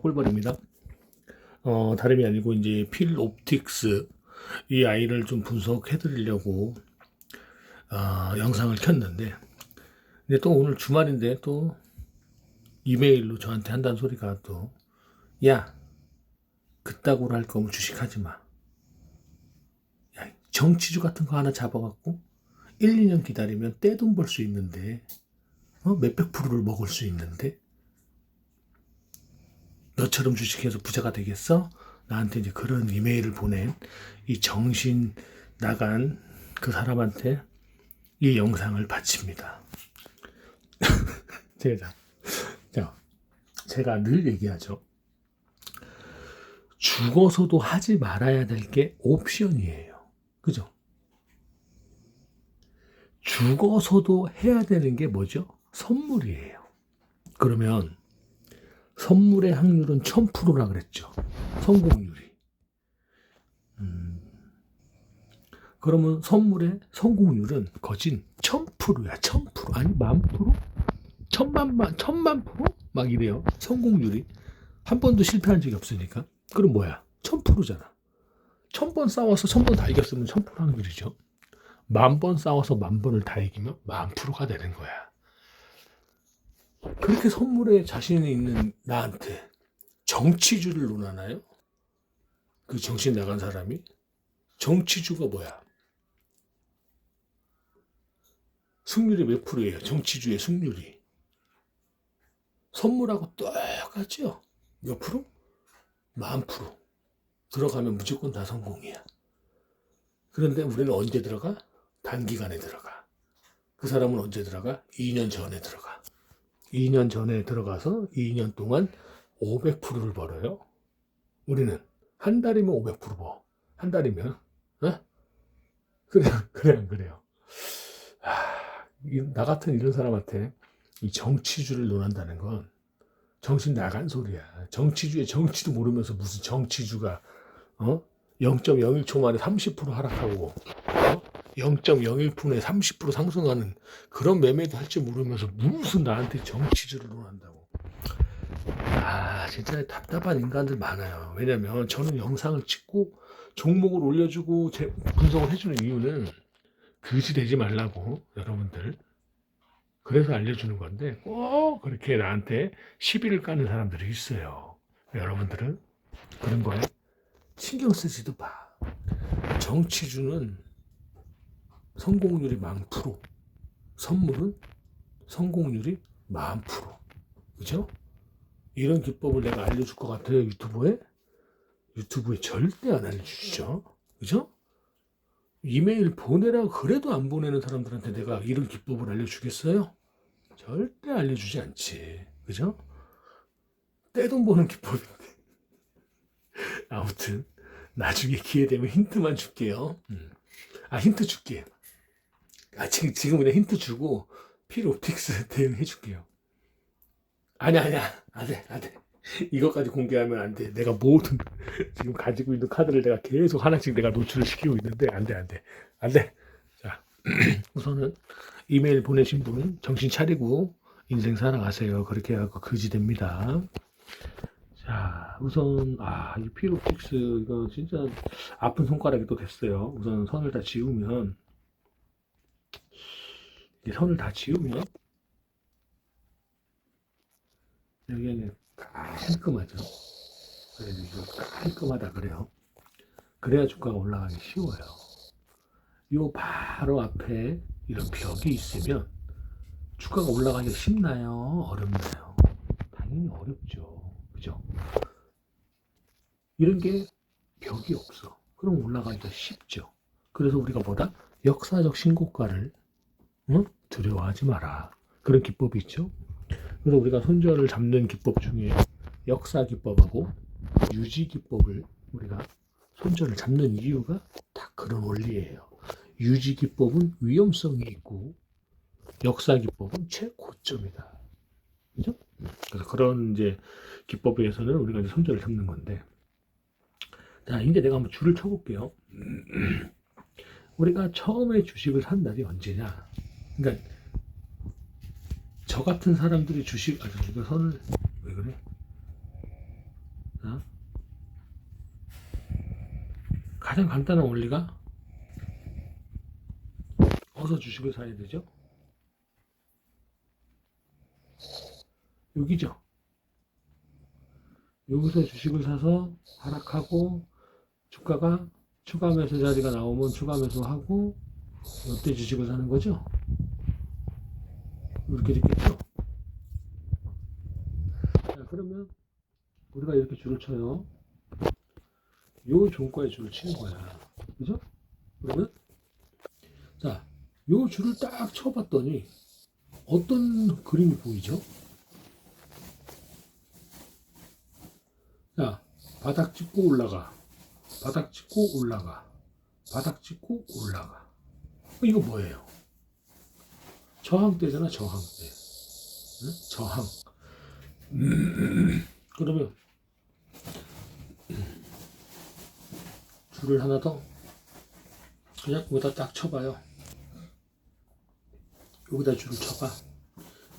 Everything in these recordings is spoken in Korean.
꿀벌입니다. 다름이 아니고 이제 필옵틱스 이 아이를 좀 분석해 드리려고 영상을 켰는데, 근데 또 오늘 주말인데 또 이메일로 저한테 한다는 소리가 또, 야, 그따구로 할 거면 주식하지 마. 야, 정치주 같은 거 하나 잡아갖고 1, 2년 기다리면 떼돈 벌 수 있는데, 몇백 프로를 먹을 수 있는데, 너처럼 주식해서 부자가 되겠어? 나한테 이제 그런 이메일을 보낸 이 정신 나간 그 사람한테 이 영상을 바칩니다. 제가 늘 얘기하죠. 죽어서도 하지 말아야 될 게 옵션이에요. 그죠? 죽어서도 해야 되는 게 뭐죠? 선물이에요. 그러면 선물의 확률은 1000%라 그랬죠. 성공률이. 그러면 선물의 성공률은 거진 1000%야. 1000%. 아니, 10,000%? 1000만 프로? 막 이래요. 성공률이. 한 번도 실패한 적이 없으니까. 그럼 뭐야? 1000%잖아. 1000번 싸워서 1000번 다 이겼으면 1000% 확률이죠. 10,000번 싸워서 10,000번을 다 이기면 10,000%가 되는 거야. 그렇게 선물에 자신이 있는 나한테 정치주를 논하나요? 그 정신 나간 사람이? 정치주가 뭐야? 승률이 몇 프로예요? 정치주의 승률이. 선물하고 똑같죠? 몇 프로? 10,000%. 들어가면 무조건 다 성공이야. 그런데 우리는 언제 들어가? 단기간에 들어가. 그 사람은 언제 들어가? 2년 전에 들어가. 2년 전에 들어가서 2년 동안 500%를 벌어요. 우리는 한 달이면 500% 벌어. 한 달이면. 그래 안 그래요? 나 같은 이런 사람한테 이 정치주를 논한다는 건 정신 나간 소리야. 정치주의 정치도 모르면서 무슨 정치주가 0.01초 만에 30% 하락하고 0.01분에 30% 상승하는 그런 매매도 할 줄 모르면서 무슨 나한테 정치주를 논한다고. 진짜 답답한 인간들 많아요. 왜냐면 저는 영상을 찍고 종목을 올려주고 분석을 해주는 이유는 그지 되지 말라고, 여러분들. 그래서 알려주는 건데 꼭 그렇게 나한테 시비를 까는 사람들이 있어요. 여러분들은 그런 거에 신경 쓰지도 마. 정치주는 성공률이 10,000%, 선물은 성공률이 10,000%. 그죠? 이런 기법을 내가 알려줄 것 같아요, 유튜브에? 유튜브에 절대 안 알려주시죠. 그죠? 이메일 보내라고 그래도 안 보내는 사람들한테 내가 이런 기법을 알려주겠어요? 절대 알려주지 않지. 그죠? 떼돈 버는 기법인데. 아무튼 나중에 기회 되면 힌트만 줄게요. 힌트 줄게. 지금 그냥 힌트 주고 필옵틱스 대응해 줄게요. 아니야. 안 돼. 이것까지 공개하면 안 돼. 내가 모든 지금 가지고 있는 카드를 내가 계속 하나씩 내가 노출을 시키고 있는데 안 돼. 자, 우선은 이메일 보내신 분은 정신 차리고 인생 살아가세요. 그렇게 하고 그지 됩니다. 자, 우선 이 필옵틱스 이거 진짜 아픈 손가락이 또 됐어요. 우선 선을 다 지우면 여기는 깔끔하죠. 그래서 이거 깔끔하다 그래요. 그래야 주가가 올라가기 쉬워요. 요 바로 앞에 이런 벽이 있으면 주가가 올라가기 쉽나요? 어렵나요? 당연히 어렵죠. 그죠? 이런 게 벽이 없어. 그럼 올라가기가 쉽죠. 그래서 우리가 뭐다? 역사적 신고가를 두려워하지 마라. 그런 기법이 있죠. 그래서 우리가 손절을 잡는 기법 중에 역사 기법하고 유지 기법을 우리가 손절을 잡는 이유가 다 그런 원리예요. 유지 기법은 위험성이 있고 역사 기법은 최고점이다. 그죠? 그래서 그런 이제 기법에 의해서는 우리가 이제 손절을 잡는 건데, 자, 이제 내가 한번 줄을 쳐볼게요. 우리가 처음에 주식을 산 날이 언제냐? 그러니까 저 같은 사람들이 주식, 이거 선을 왜 그래? 가장 간단한 원리가 어디서 주식을 사야 되죠? 여기죠. 여기서 주식을 사서 하락하고 주가가 추가 매수 자리가 나오면 추가 매수하고 이때 주식을 사는 거죠. 이렇게 됐겠죠. 자, 그러면 우리가 이렇게 줄을 쳐요. 요 종가에 줄을 치는 거야. 그죠? 그러면 자, 요 줄을 딱 쳐봤더니 어떤 그림이 보이죠? 자, 바닥 찍고 올라가. 바닥 찍고 올라가. 바닥 찍고 올라가. 이거 뭐예요? 저항대잖아, 저항대. 응? 저항. 그러면 줄을 하나 더 그냥 여기다 딱 쳐봐요. 여기다 줄을 쳐봐.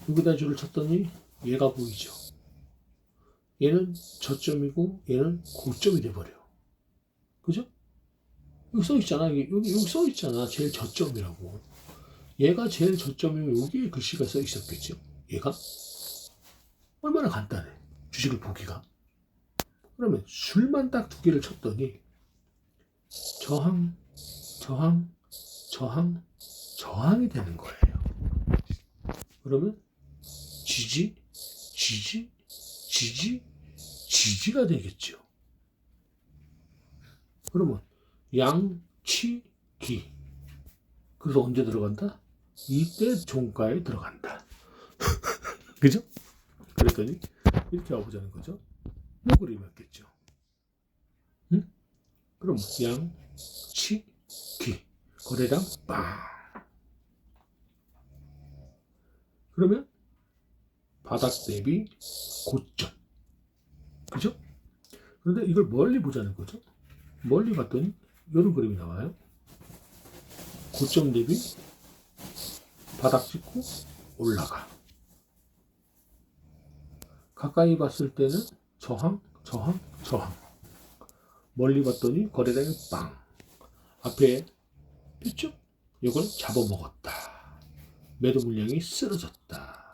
여기다 줄을 쳤더니 얘가 보이죠? 얘는 저점이고 얘는 고점이 돼버려. 그죠? 여기 써있잖아. 여기 써있잖아. 제일 저점이라고. 얘가 제일 저점이면 여기에 글씨가 써있었겠죠. 얘가 얼마나 간단해. 주식을 보기가. 그러면 줄만 딱 두 개를 쳤더니 저항, 저항, 저항, 저항이 되는 거예요. 그러면 지지, 지지, 지지, 지지가 되겠죠. 그러면 양치기. 그래서 언제 들어간다? 이때 종가에 들어간다. 그죠? 그랬더니 이렇게 와보자는 거죠. 뭐 그림이 맞겠죠. 응? 그럼 양치기. 거래량 빵. 그러면 바닥 대비 고점. 그죠? 그런데 이걸 멀리 보자는 거죠. 멀리 봤더니 이런 그림이 나와요. 고점 대비 바닥 찍고 올라가. 가까이 봤을 때는 저항, 저항, 저항. 멀리 봤더니 거래량이 빵. 앞에 폈죠? 이걸 잡아먹었다. 매도 물량이 쓰러졌다.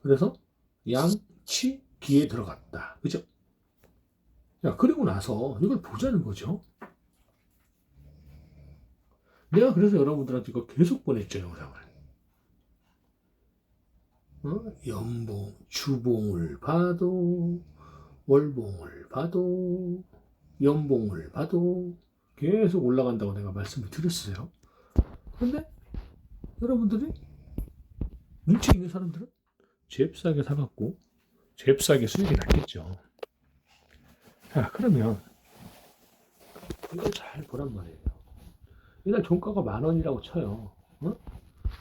그래서 양치기에 들어갔다. 그죠? 야, 그리고 나서 이걸 보자는 거죠. 내가 그래서 여러분들한테 이거 계속 보냈죠, 영상을. 연봉, 주봉을 봐도, 월봉을 봐도, 연봉을 봐도 계속 올라간다고 내가 말씀을 드렸어요. 근데 여러분들이 눈치 있는 사람들은 잽싸게 사갖고 잽싸게 수익이 났겠죠. 자, 그러면 이걸 잘 보란 말이에요. 일단 종가가 10,000원이라고 쳐요.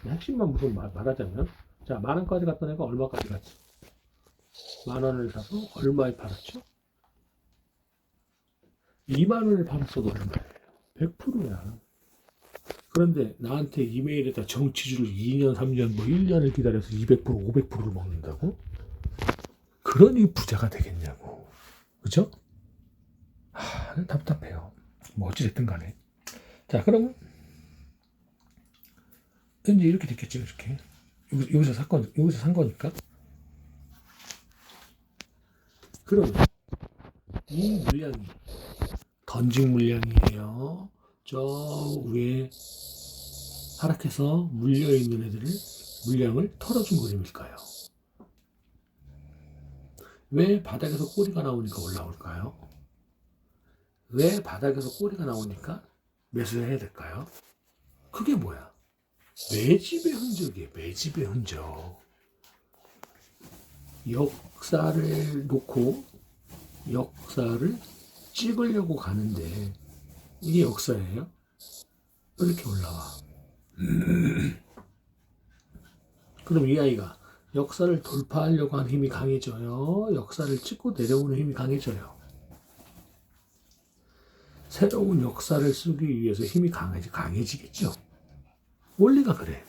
핵심만 무슨 말하자면, 자, 10,000원까지 갔던 애가 얼마까지 갔지? 10,000원을 사서 얼마에 팔았죠? 20,000원을 팔았어도 얼마예요? 100%야. 그런데 나한테 이메일에다 정치주를 2년, 3년, 뭐 1년을 기다려서 200%, 500%를 먹는다고? 그러니 부자가 되겠냐고. 그죠? 답답해요. 뭐 어찌됐든 간에. 자, 그럼 이제 이렇게 됐겠죠. 이렇게 여기서 산 거니까. 그럼 이 물량이 던진 물량이에요. 저 위에 하락해서 물려있는 애들을 물량을 털어준 그림일까요? 왜 바닥에서 꼬리가 나오니까 올라올까요? 왜 바닥에서 꼬리가 나오니까 매수해야 될까요? 그게 뭐야? 매집의 흔적이에요. 매집의 흔적. 역사를 놓고 역사를 찍으려고 가는데 이게 역사예요? 이렇게 올라와. 그럼 이 아이가 역사를 돌파하려고 하는 힘이 강해져요? 역사를 찍고 내려오는 힘이 강해져요? 새로운 역사를 쓰기 위해서 힘이 강해지겠죠? 원리가 그래.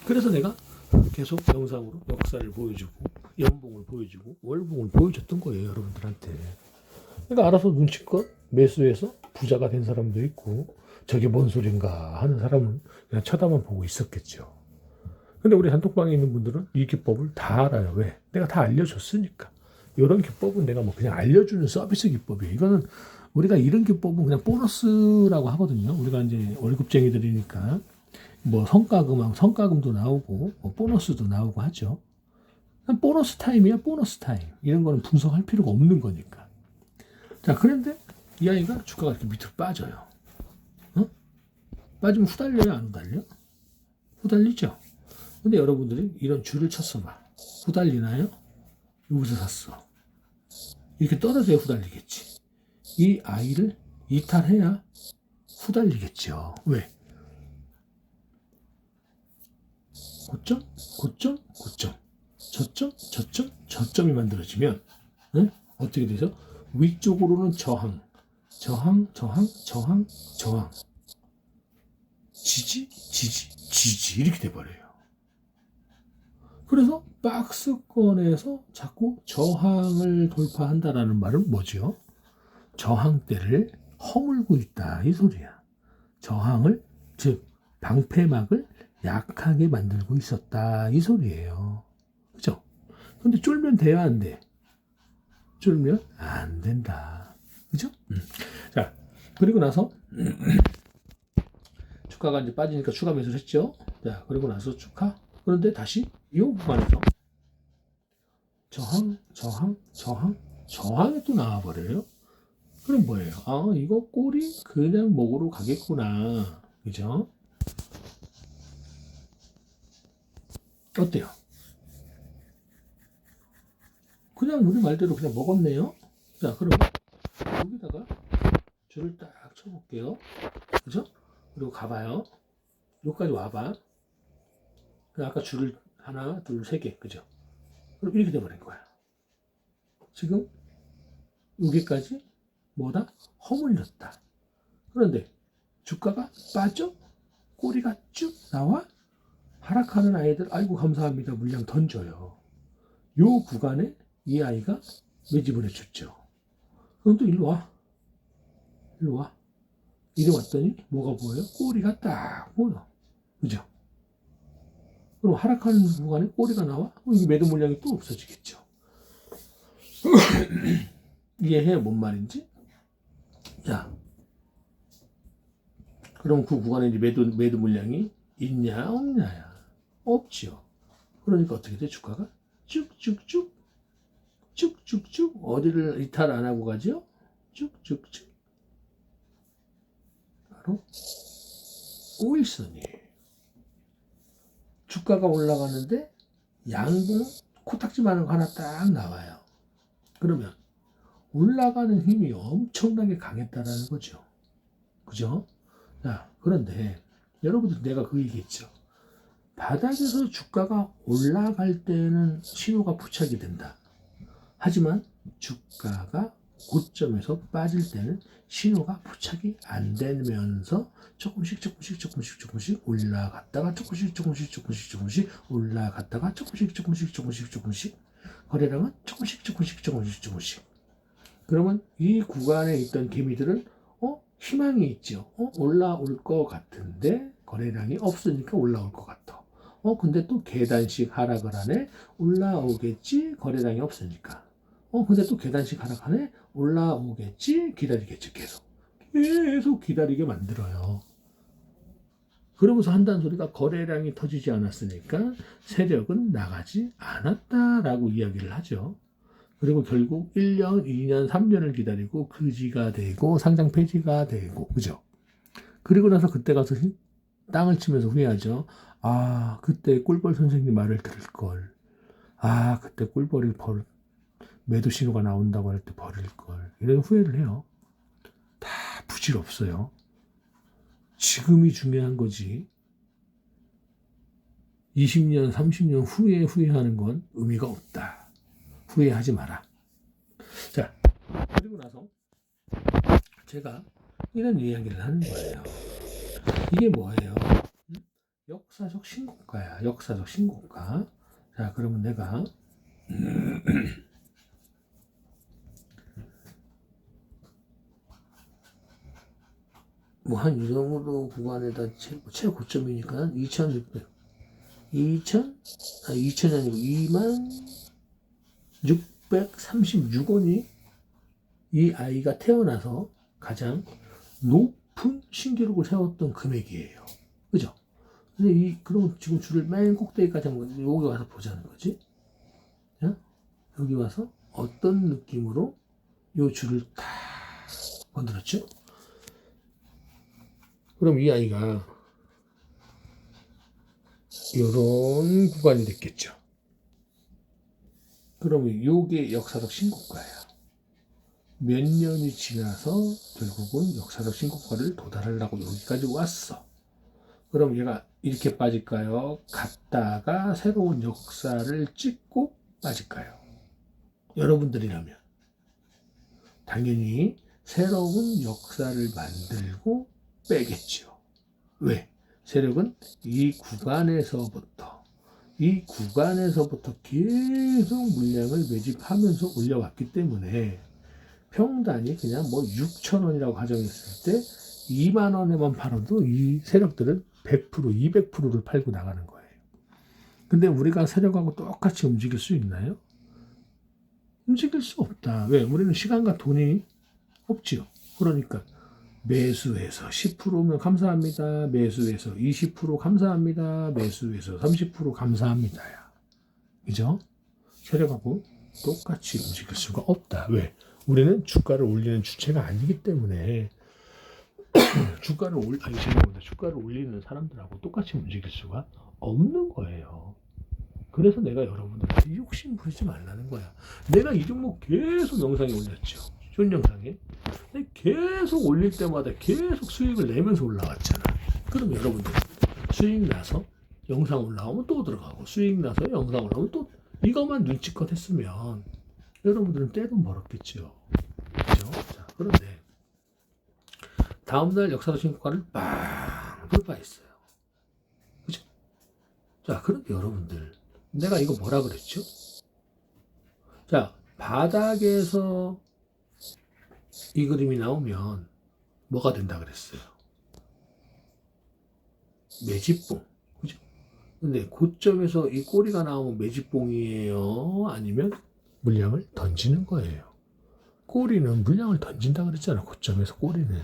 그래서 내가 계속 영상으로 역사를 보여주고 연봉을 보여주고 월봉을 보여줬던 거예요, 여러분들한테. 그러니까 알아서 눈치껏 매수해서 부자가 된 사람도 있고 저게 뭔 소린가 하는 사람은 그냥 쳐다만 보고 있었겠죠. 근데 우리 단톡방에 있는 분들은 이 기법을 다 알아요. 왜? 내가 다 알려줬으니까. 이런 기법은 내가 뭐 그냥 알려주는 서비스 기법이에요. 이거는 우리가 이런 기법은 그냥 보너스라고 하거든요. 우리가 이제 월급쟁이들이니까 뭐 성과금도 나오고 뭐 보너스도 나오고 하죠. 보너스 타임이야, 보너스 타임. 이런 거는 분석할 필요가 없는 거니까. 자, 그런데 이 아이가 주가가 이렇게 밑으로 빠져요. 어? 빠지면 후달려요, 안 후달려? 후달리죠. 근데 여러분들이 이런 줄을 쳤어 봐. 후달리나요? 여기서 샀어. 이렇게 떨어져야 후달리겠지. 이 아이를 이탈해야 후달리겠죠. 왜? 고점, 고점, 고점. 저점, 저점, 저점이 만들어지면 어떻게 되죠? 위쪽으로는 저항, 저항, 저항, 저항, 저항. 지지, 지지, 지지 이렇게 돼버려요. 그래서 박스권에서 자꾸 저항을 돌파한다라는 말은 뭐죠? 저항대를 허물고 있다 이 소리야. 저항을, 즉 방패막을 약하게 만들고 있었다 이 소리예요. 그죠? 근데 쫄면 돼야 안 돼? 쫄면 안 된다. 그죠? 자, 그리고 나서 주가가 이제 빠지니까 추가 매수를 했죠. 자, 그리고 나서 주가. 그런데 다시 이 구간에서 저항, 저항, 저항, 저항이 또 나와버려요. 그럼 뭐예요? 아, 이거 꼴이 그냥 목으로 가겠구나. 그죠? 어때요? 그냥 우리 말대로 그냥 먹었네요. 자, 그럼 여기다가 줄을 딱 쳐볼게요. 그죠? 그리고 가봐요. 여기까지 와봐. 아까 줄을 하나, 둘, 세 개. 그죠? 그럼 이렇게 돼버린 거야. 지금 여기까지 뭐다? 허물렸다. 그런데 주가가 빠져? 꼬리가 쭉 나와? 하락하는 아이들, 아이고 감사합니다. 물량 던져요. 요 구간에 이 아이가 매집을 해줬죠. 그럼 또 일로 와. 일로 와. 이리 왔더니 뭐가 보여요? 꼬리가 딱 보여. 그죠? 그럼 하락하는 구간에 꼬리가 나와? 이 매도 물량이 또 없어지겠죠. 이해해? 뭔 말인지? 자, 그럼 그 구간에 이제 매도 물량이 있냐, 없냐야. 없지요. 그러니까 어떻게 돼? 주가가 쭉쭉쭉, 쭉쭉쭉, 어디를 이탈 안 하고 가죠? 쭉쭉쭉. 바로 5일선이에요. 주가가 올라가는데 양봉 코딱지만한 거 하나 딱 나와요. 그러면 올라가는 힘이 엄청나게 강했다라는 거죠. 그죠? 자, 그런데 여러분들 내가 그 얘기했죠. 바닥에서 주가가 올라갈 때는 신호가 부착이 된다. 하지만 주가가 고점에서 빠질 때는 신호가 부착이 안 되면서 조금씩 올라갔다가 조금씩 올라갔다가 조금씩 거래량은 조금씩 그러면 이 구간에 있던 개미들은 희망이 있죠. 올라올 것 같은데 거래량이 없으니까 올라올 것 같아. 근데 또 계단식 하락을 하네. 올라오겠지. 거래량이 없으니까. 근데 또 계단식 하락하네. 올라오겠지. 기다리겠지. 계속 기다리게 만들어요. 그러면서 한다는 소리가 거래량이 터지지 않았으니까 세력은 나가지 않았다라고 이야기를 하죠. 그리고 결국 1년, 2년, 3년을 기다리고 그지가 되고 상장 폐지가 되고 그죠? 그리고 나서 그때 가서 땅을 치면서 후회하죠. 아, 그때 꿀벌 선생님 말을 들을 걸. 아, 그때 꿀벌이 매도 신호가 나온다고 할 때 버릴 걸. 이런 후회를 해요. 다 부질없어요. 지금이 중요한 거지. 20년, 30년 후에 후회하는 건 의미가 없다. 후회하지 마라. 자, 그리고 나서 제가 이런 이야기를 하는 거예요. 이게 뭐예요? 역사적 신고가야. 역사적 신고가. 자, 그러면 내가 뭐 한 이 정도 구간에다 최고점이니까 2,600, 2,000이 아니고 2636원이 이 아이가 태어나서 가장 높은 신기록을 세웠던 금액이에요. 그죠? 근데 그럼 지금 줄을 맨 꼭대기까지 한번 여기 와서 보자는 거지. 자, 여기 와서 어떤 느낌으로 이 줄을 다 건드렸죠? 그럼 이 아이가 이런 구간이 됐겠죠. 그러면 이게 역사적 신고가예요. 몇 년이 지나서 결국은 역사적 신고가를 도달하려고 여기까지 왔어. 그럼 얘가 이렇게 빠질까요? 갔다가 새로운 역사를 찍고 빠질까요? 여러분들이라면 당연히 새로운 역사를 만들고 빼겠죠. 왜? 세력은 이 구간에서부터 계속 물량을 매집하면서 올려왔기 때문에 평단이 그냥 뭐 6,000원이라고 가정했을 때 2만 원에만 팔아도 이 세력들은 100%, 200%를 팔고 나가는 거예요. 근데 우리가 세력하고 똑같이 움직일 수 있나요? 움직일 수 없다. 왜? 우리는 시간과 돈이 없지요. 그러니까 매수해서 10%면 감사합니다. 매수해서 20% 감사합니다. 매수해서 30% 감사합니다야. 그죠? 세력하고 똑같이 움직일 수가 없다. 왜? 우리는 주가를 올리는 주체가 아니기 때문에 주가를 올리는 사람들하고 똑같이 움직일 수가 없는 거예요. 그래서 내가 여러분들한테 욕심 부리지 말라는 거야. 내가 이 종목 계속 영상에 올렸죠. 쇼 영상에. 계속 올릴 때마다 계속 수익을 내면서 올라왔잖아. 그럼 여러분들 수익 나서 영상 올라오면 또 들어가고 수익 나서 영상 올라오면 또 이것만 눈치껏 했으면 여러분들은 떼돈 벌었겠죠. 그죠? 자, 그런데 다음날 역사적 신고가를 빵 돌파했어요. 그죠? 자, 그런데 여러분들 내가 이거 뭐라 그랬죠? 자, 바닥에서 이 그림이 나오면 뭐가 된다 그랬어요? 매집봉. 그죠? 근데 고점에서 이 꼬리가 나오면 매집봉이에요? 아니면 물량을 던지는 거예요? 꼬리는 물량을 던진다 그랬잖아. 고점에서 꼬리는.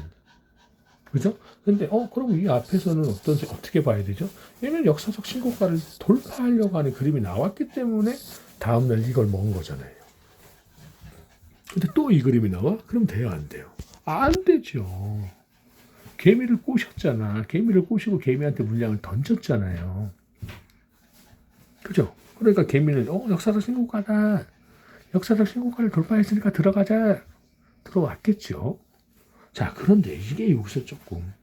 그죠? 근데 그럼 이 앞에서는 어떻게 봐야 되죠? 얘는 역사적 신고가를 돌파하려고 하는 그림이 나왔기 때문에 다음날 이걸 먹은 거잖아요. 근데 또 이 그림이 나와? 그럼 돼요, 안 돼요? 안 되죠. 개미를 꼬셨잖아. 개미를 꼬시고 개미한테 물량을 던졌잖아요. 그죠? 그러니까 개미는 역사적 신고가다. 역사적 신고가를 돌파했으니까 들어가자. 들어왔겠죠. 자, 그런데 이게 여기서 조금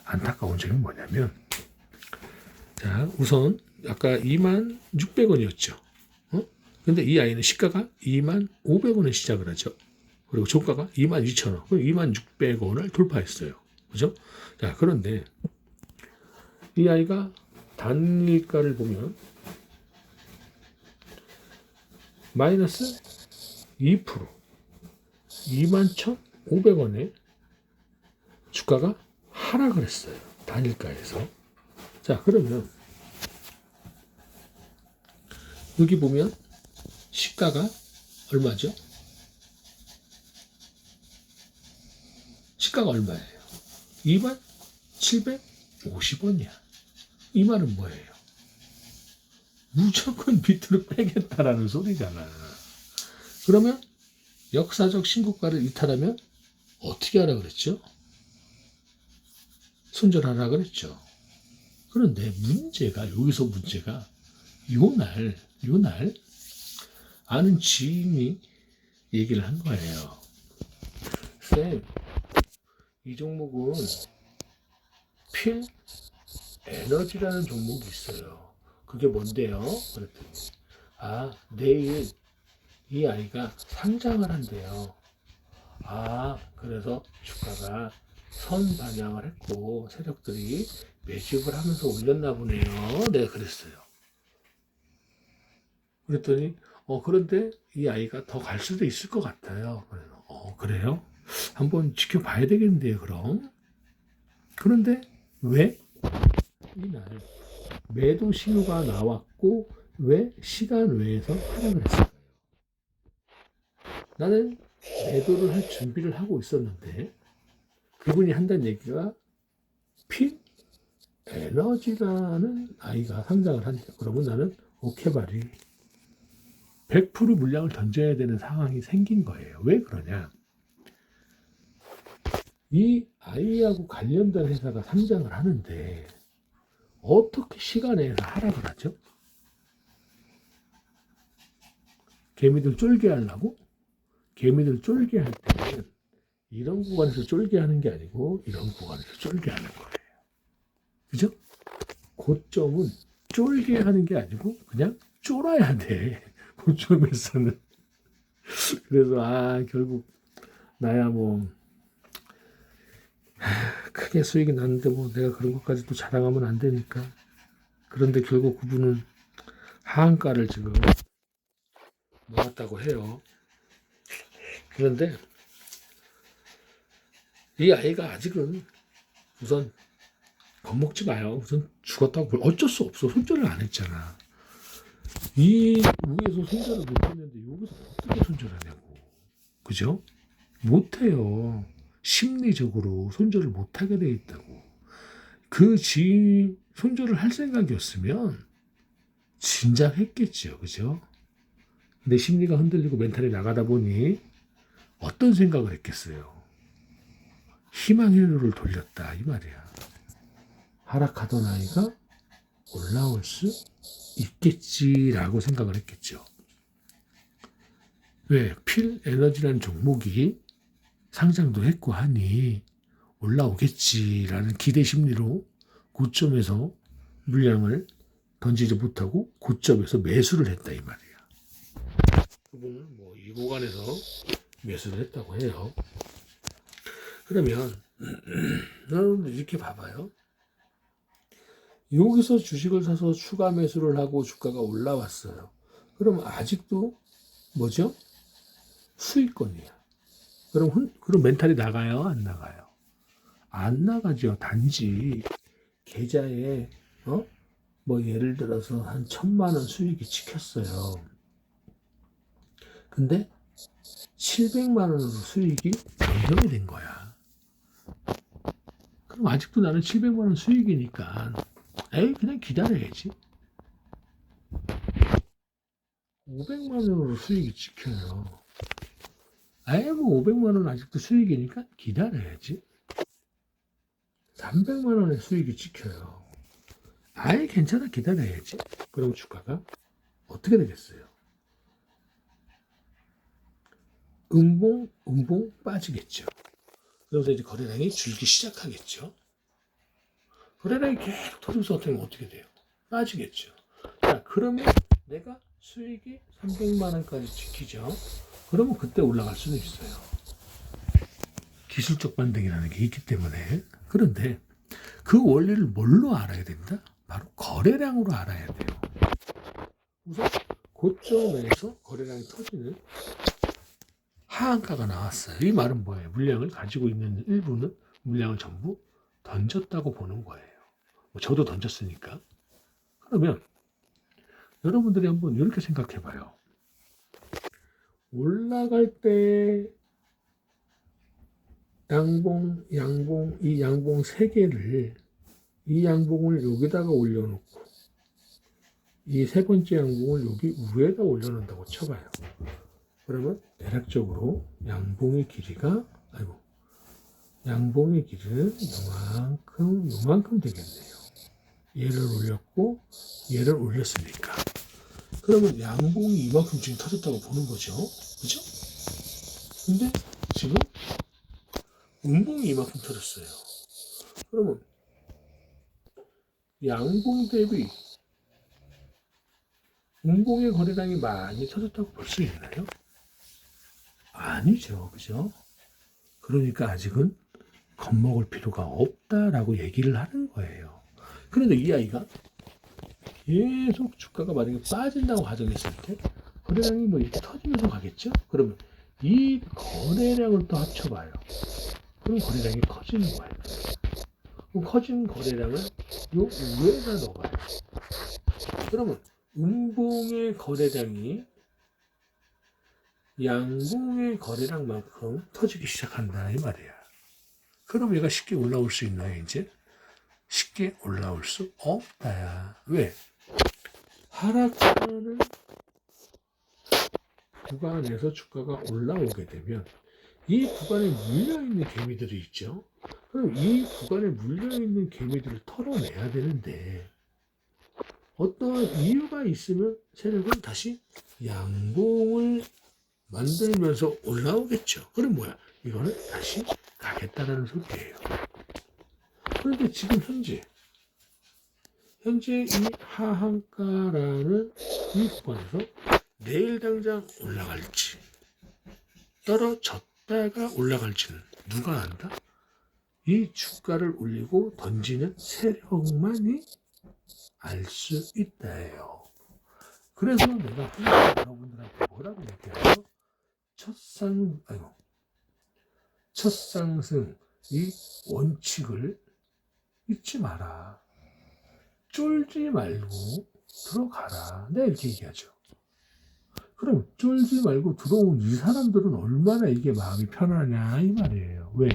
안타까운 점이 뭐냐면, 자, 우선 아까 26,600원이었죠. 근데 이 아이는 시가가 25,500원에 시작을 하죠. 그리고 종가가 22,000원. 그럼 26,600원을 돌파했어요. 그죠? 자, 그런데 이 아이가 단일가를 보면 마이너스 2%, 21,500원에 주가가 하락을 했어요. 단일가에서. 자, 그러면 여기 보면 시가가 얼마죠? 시가가 얼마예요? 27,50원이야. 이 말은 뭐예요? 무조건 밑으로 빼겠다라는 소리잖아. 그러면 역사적 신고가를 이탈하면 어떻게 하라 그랬죠? 손절하라 그랬죠. 그런데 여기서 문제가 요날 아는 지인이 얘기를 한 거예요. 쌤, 이 종목은 필 에너지라는 종목이 있어요. 그게 뭔데요? 그랬더니 내일 이 아이가 상장을 한대요. 그래서 주가가 선반영을 했고 세력들이 매집을 하면서 올렸나 보네요. 내가 그랬어요. 그랬더니 그런데 이 아이가 더 갈 수도 있을 것 같아요. 그래서 그래요? 한번 지켜봐야 되겠는데요. 그럼 그런데 왜 이날 매도 신호가 나왔고 왜 시간 외에서 하락을 했을까요? 나는 매도를 할 준비를 하고 있었는데 그분이 한다는 얘기가 필 에너지라는 아이가 상장을 한대요. 그러면 나는 오케바리 100% 물량을 던져야 되는 상황이 생긴 거예요. 왜 그러냐? 이 아이하고 관련된 회사가 상장을 하는데 어떻게 시간에 하락을 하죠? 개미들 쫄게 하려고? 개미들 쫄게 할 때는 이런 구간에서 쫄게 하는 게 아니고 이런 구간에서 쫄게 하는 거예요. 그죠? 고점은 쫄게 하는 게 아니고 그냥 쫄아야 돼. 고점에서는. 그래서 결국 나야 뭐 크게 수익이 났는데 뭐 내가 그런 것까지도 자랑하면 안 되니까. 그런데 결국 그분은 하한가를 지금 모았다고 해요. 그런데 이 아이가 아직은 우선 겁먹지 마요. 우선 죽었다고 어쩔 수 없어. 손절을 안 했잖아. 이 위에서 손절을 못 했는데 여기서 어떻게 손절하냐고. 그죠? 못해요. 심리적으로 손절을 못하게 돼 있다고. 그 지인이 손절을 할 생각이었으면 진작 했겠죠. 그죠? 근데 심리가 흔들리고 멘탈이 나가다 보니 어떤 생각을 했겠어요? 희망의 회로를 돌렸다 이 말이야. 하락하던 아이가 올라올 수 있겠지라고 생각을 했겠죠. 왜? 필 에너지라는 종목이 상장도 했고 하니 올라오겠지라는 기대 심리로 고점에서 물량을 던지지 못하고 고점에서 매수를 했다 이 말이야. 그분은 뭐 이 구간에서 매수를 했다고 해요. 그러면 여러분들 이렇게 봐봐요. 여기서 주식을 사서 추가 매수를 하고 주가가 올라왔어요. 그럼 아직도 뭐죠? 수익권이야. 그럼 멘탈이 나가요? 안 나가요? 안 나가죠. 단지 계좌에 뭐 예를 들어서 한 1,000만 원 수익이 찍혔어요. 근데 700만 원으로 수익이 변경이 된 거야. 그럼 아직도 나는 700만 원 수익이니까 그냥 기다려야지. 500만 원으로 수익이 찍혀요. 뭐 500만 원 아직도 수익이니까 기다려야지. 300만 원의 수익이 찍혀요. 괜찮아 기다려야지. 그럼 주가가 어떻게 되겠어요? 음봉 빠지겠죠. 그래서 이제 거래량이 줄기 시작하겠죠. 거래량이 계속 터지면서 어떻게 돼요? 빠지겠죠. 자, 그러면 내가 수익이 300만 원까지 지키죠. 그러면 그때 올라갈 수는 있어요. 기술적 반등이라는 게 있기 때문에. 그런데 그 원리를 뭘로 알아야 된다? 바로 거래량으로 알아야 돼요. 우선 고점에서 거래량이 터지는 하한가가 나왔어요. 이 말은 뭐예요? 물량을 가지고 있는 일부는 물량을 전부 던졌다고 보는 거예요. 저도 던졌으니까. 그러면 여러분들이 한번 이렇게 생각해 봐요. 올라갈 때 이 양봉 세 개를 이 양봉을 여기다가 올려놓고 이 세 번째 양봉을 여기 위에다 올려놓는다고 쳐봐요. 그러면 대략적으로 양봉의 길이는 요만큼 되겠네요. 얘를 올렸고 얘를 올렸으니까. 그러면 양봉이 이만큼 지금 터졌다고 보는 거죠. 그죠? 근데 지금 음봉이 이만큼 터졌어요. 그러면 양봉 대비 음봉의 거래량이 많이 터졌다고 볼 수 있나요? 아니죠. 그죠? 그러니까 아직은 겁먹을 필요가 없다라고 얘기를 하는 거예요. 그런데 이 아이가 계속 주가가 만약에 빠진다고 가정했을 때 거래량이 뭐 이렇게 터지면서 가겠죠? 그러면 이 거래량을 또 합쳐봐요. 그럼 거래량이 커지는 거예요. 그럼 커진 거래량은 요 위에다 넣어요. 그러면 음봉의 거래량이 양봉의 거래량만큼 터지기 시작한다 이 말이야. 그럼 얘가 쉽게 올라올 수 있나요? 이제 쉽게 올라올 수 없다야. 왜? 하락하는 구간에서 주가가 올라오게 되면 이 구간에 물려있는 개미들이 있죠. 그럼 이 구간에 물려있는 개미들을 털어내야 되는데 어떠한 이유가 있으면 세력은 다시 양봉을 만들면서 올라오겠죠. 그럼 뭐야? 이거는 다시 가겠다라는 소리예요. 그런데 지금 현재 이 하한가라는 이 구간에서 내일 당장 올라갈지 떨어졌다가 올라갈지는 누가 안다? 이 주가를 올리고 던지는 세력만이 알 수 있다예요. 그래서 내가 항상 여러분들한테 뭐라고 얘기하죠? 첫 상승 이 원칙을 잊지 마라. 쫄지 말고 들어가라. 내가 이렇게 얘기하죠. 그럼 쫄지 말고 들어온 이 사람들은 얼마나 이게 마음이 편하냐 이 말이에요. 왜?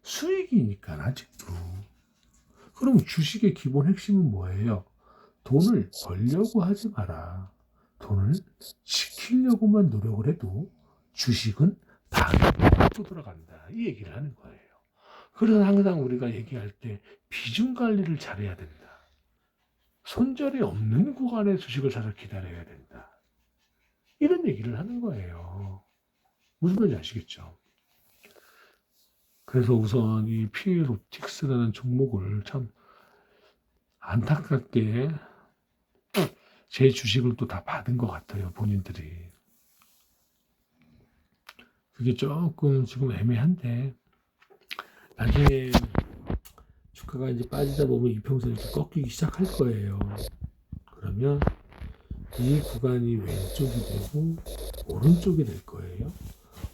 수익이니까 아직도. 그럼 주식의 기본 핵심은 뭐예요? 돈을 벌려고 하지 마라. 돈을 지키려고만 노력을 해도 주식은 반으로 또 들어간다. 이 얘기를 하는 거예요. 그래서 항상 우리가 얘기할 때 비중 관리를 잘해야 된다. 손절이 없는 구간에 주식을 사서 기다려야 된다. 이런 얘기를 하는 거예요. 무슨 말인지 아시겠죠? 그래서 우선 이 PLOTX라는 종목을 참 안타깝게 제 주식을 또 다 받은 것 같아요. 본인들이. 그게 조금 지금 애매한데 나중에 주가가 이제 빠지다 보면 이평선이 꺾이기 시작할 거예요. 그러면 이 구간이 왼쪽이 되고 오른쪽이 될 거예요.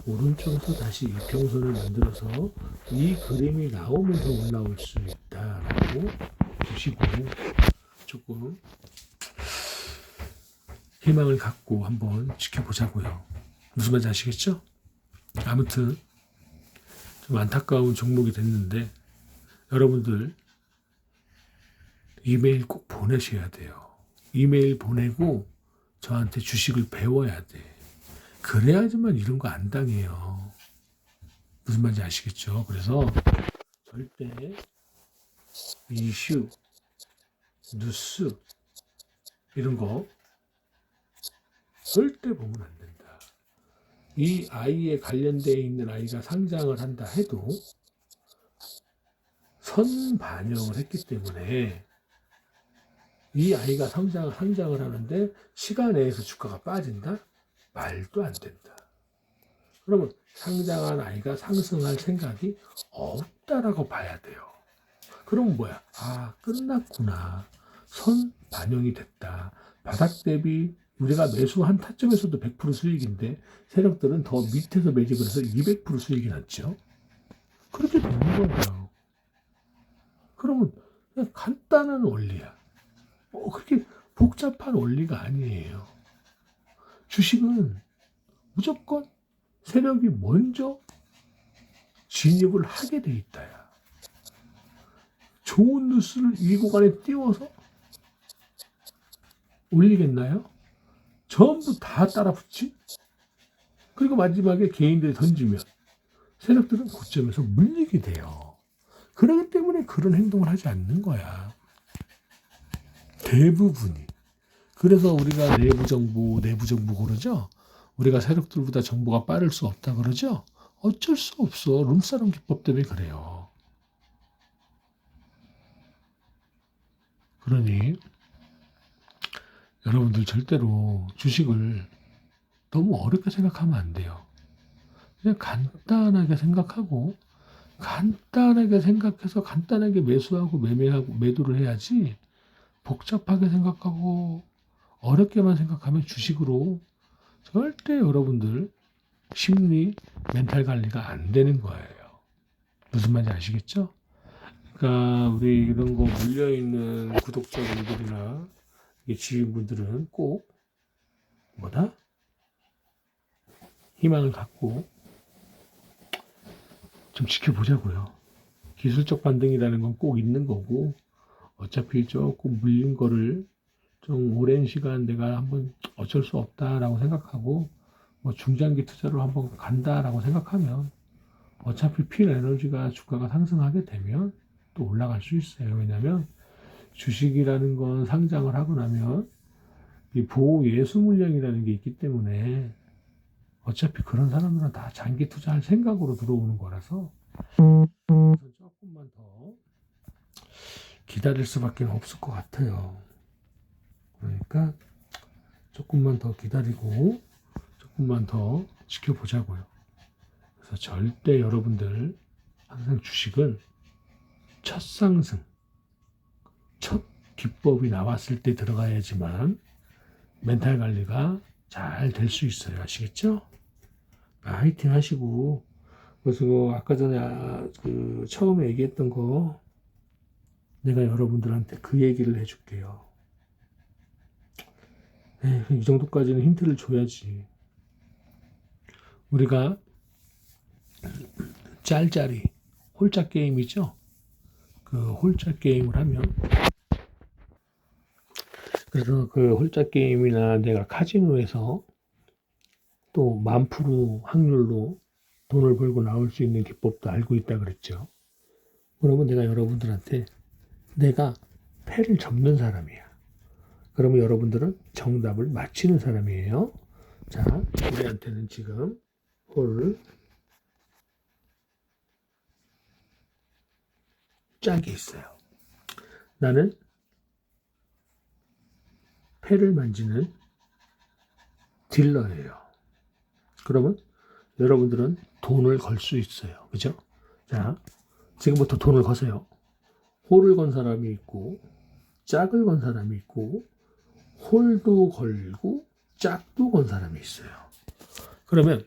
오른쪽에서 다시 이평선을 만들어서 이 그림이 나오면서 올라올 수 있다라고 보시고 조금 희망을 갖고 한번 지켜보자고요. 무슨 말인지 아시겠죠? 아무튼 좀 안타까운 종목이 됐는데 여러분들 이메일 꼭 보내셔야 돼요. 이메일 보내고 저한테 주식을 배워야 돼. 그래야지만 이런 거 안 당해요. 무슨 말인지 아시겠죠? 그래서 절대 이슈, 뉴스 이런 거 절대 보면 안 된다. 이 아이에 관련되어 있는 아이가 상장을 한다 해도 선반영을 했기 때문에 이 아이가 상장을 하는데 시간 내에서 주가가 빠진다? 말도 안 된다. 그러면 상장한 아이가 상승할 생각이 없다라고 봐야 돼요. 그럼 뭐야? 아, 끝났구나. 선 반영이 됐다. 바닥 대비 우리가 매수한 타점에서도 100% 수익인데 세력들은 더 밑에서 매집을 해서 200% 수익이 났죠. 그렇게 되는 거예요. 그러면 그냥 간단한 원리야. 그렇게 복잡한 원리가 아니에요. 주식은 무조건 세력이 먼저 진입을 하게 돼 있다야. 좋은 뉴스를 이 구간에 띄워서 올리겠나요? 전부 다 따라 붙지? 그리고 마지막에 개인들이 던지면 세력들은 고점에서 물리게 돼요. 그렇기 때문에 그런 행동을 하지 않는 거야. 대부분이. 그래서 우리가 내부 정보 그러죠? 우리가 세력들보다 정보가 빠를 수 없다 그러죠? 어쩔 수 없어. 룸사롱 기법 때문에 그래요. 그러니 여러분들 절대로 주식을 너무 어렵게 생각하면 안 돼요. 그냥 간단하게 생각하고 간단하게 생각해서 간단하게 매수하고 매매하고 매도를 해야지 복잡하게 생각하고 어렵게만 생각하면 주식으로 절대 여러분들 심리 멘탈 관리가 안 되는 거예요. 무슨 말인지 아시겠죠? 그러니까 우리 이런 거 물려있는 구독자분들이나 지인분들은 꼭 뭐다? 희망을 갖고 좀 지켜보자고요. 기술적 반등이라는 건 꼭 있는 거고, 어차피 조금 물린 거를 좀 오랜 시간 내가 한번 어쩔 수 없다라고 생각하고 뭐 중장기 투자로 한번 간다라고 생각하면 어차피 필 에너지가 주가가 상승하게 되면 또 올라갈 수 있어요. 왜냐하면 주식이라는 건 상장을 하고 나면 이 보호 예수 물량이라는 게 있기 때문에 어차피 그런 사람들은 다 장기 투자할 생각으로 들어오는 거라서 조금만 더 기다릴 수밖에 없을 것 같아요. 그러니까 조금만 더 기다리고 조금만 더 지켜보자고요. 그래서 절대 여러분들 항상 주식은 첫 상승, 첫 기법이 나왔을 때 들어가야지만 멘탈 관리가 잘 될 수 있어요. 아시겠죠? 화이팅 하시고, 그래서 아까 전에 처음에 얘기했던 거 내가 여러분들한테 그 얘기를 해줄게요. 이 정도까지는 힌트를 줘야지. 우리가 짤짤이 홀짝 게임이죠. 그 홀짝 게임을 하면, 그래서 그 홀짝 게임이나 내가 카지노에서 또 10,000% 확률로 돈을 벌고 나올 수 있는 기법도 알고 있다 그랬죠. 그러면 내가 여러분들한테 내가 패를 접는 사람이야. 그러면 여러분들은 정답을 맞히는 사람이에요. 자, 우리한테는 지금 홀 짝이 있어요. 나는 패를 만지는 딜러예요. 그러면 여러분들은 돈을 걸 수 있어요. 그죠? 자, 지금부터 돈을 거세요. 홀을 건 사람이 있고, 짝을 건 사람이 있고, 홀도 걸고, 짝도 건 사람이 있어요. 그러면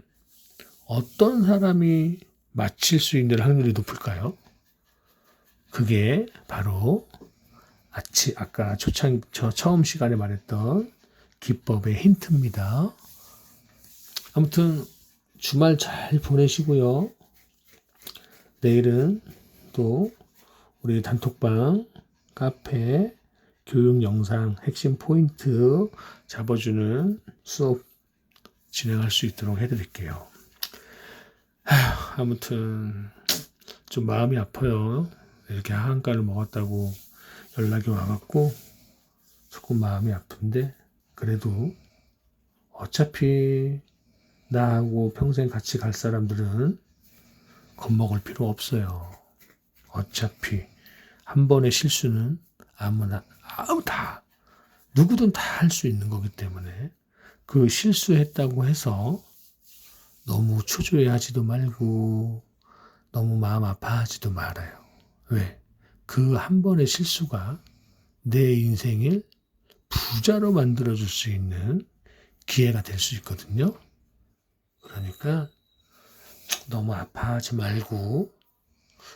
어떤 사람이 맞힐 수 있는 확률이 높을까요? 그게 바로 아까 처음 시간에 말했던 기법의 힌트입니다. 아무튼 주말 잘 보내시고요. 내일은 또 우리 단톡방, 카페, 교육 영상, 핵심 포인트 잡아주는 수업 진행할 수 있도록 해드릴게요. 아무튼 좀 마음이 아파요. 이렇게 한가를 먹었다고 연락이 와갖고 조금 마음이 아픈데, 그래도 어차피 나하고 평생 같이 갈 사람들은 겁먹을 필요 없어요. 어차피 한 번의 실수는 누구든 다 할 수 있는 거기 때문에 그 실수했다고 해서 너무 초조해하지도 말고 너무 마음 아파하지도 말아요. 왜? 그 한 번의 실수가 내 인생을 부자로 만들어줄 수 있는 기회가 될 수 있거든요. 그러니까 너무 아파하지 말고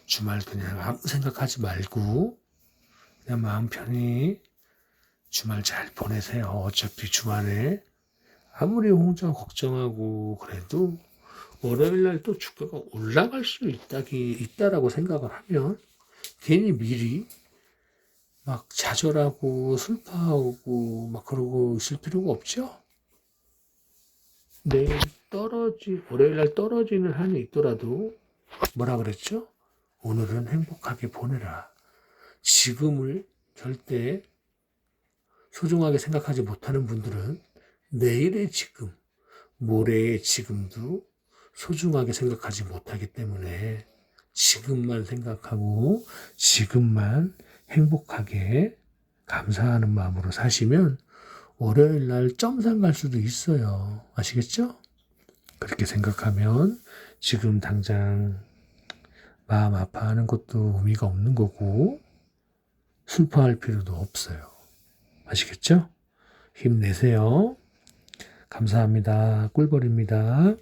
주말 그냥 아무 생각하지 말고 그냥 마음 편히 주말 잘 보내세요. 어차피 주말에 아무리 혼자 걱정하고 그래도 월요일날 또 주가가 올라갈 수 있다라고 생각을 하면 괜히 미리 막 좌절하고 슬퍼하고 막 그러고 있을 필요가 없죠. 내일 월요일날 떨어지는 한이 있더라도 뭐라 그랬죠? 오늘은 행복하게 보내라. 지금을 절대 소중하게 생각하지 못하는 분들은 내일의 지금, 모레의 지금도 소중하게 생각하지 못하기 때문에 지금만 생각하고 지금만 행복하게 감사하는 마음으로 사시면 월요일 날 점상 갈 수도 있어요. 아시겠죠? 그렇게 생각하면 지금 당장 마음 아파하는 것도 의미가 없는 거고 슬퍼할 필요도 없어요. 아시겠죠? 힘내세요. 감사합니다. 꿀벌입니다.